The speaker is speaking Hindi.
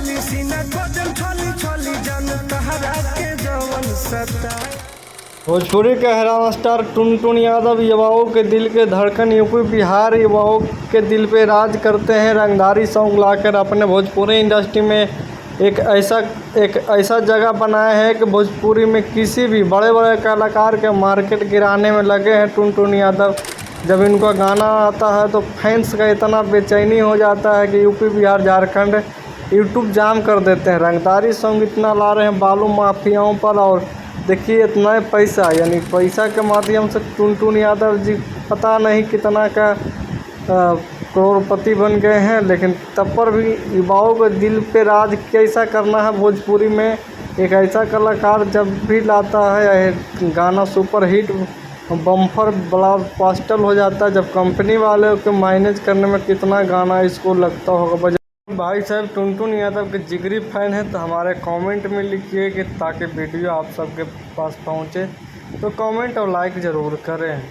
खोली सीना खोजन छोली छोली जन तहरा के जवन सता। भोजपुरी के हैरान स्टार टुनटुन यादव युवाओं के दिल के धड़कन यूपी बिहार युवाओं के दिल पे राज करते हैं। रंगदारी सॉन्ग लाकर अपने भोजपुरी इंडस्ट्री में एक ऐसा जगह बनाया है कि भोजपुरी में किसी भी बड़े बड़े कलाकार के मार्केट गिराने में लगे हैं टुनटुन यादव। जब इनका गाना आता है तो फैंस का इतना बेचैनी हो जाता है कि यूपी बिहार झारखंड यूट्यूब जाम कर देते हैं। रंगदारी सॉन्ग इतना ला रहे हैं बालू माफियाओं पर, और देखिए इतना पैसा, यानी पैसा के माध्यम से टुनटुन यादव जी पता नहीं कितना का करोड़पति बन गए हैं। लेकिन तब पर भी युवाओं के दिल पे राज कैसा करना है भोजपुरी में, एक ऐसा कलाकार जब भी लाता है गाना सुपर हिट बम्फर ब्लॉकबस्टर हो जाता है। जब कंपनी वाले को मैनेज करने में कितना गाना इसको लगता होगा। भाई साहब टुनटुन यादव के जिगरी फैन हैं तो हमारे कमेंट में लिखिए कि ताकि वीडियो आप सबके पास पहुंचे, तो कमेंट और लाइक ज़रूर करें।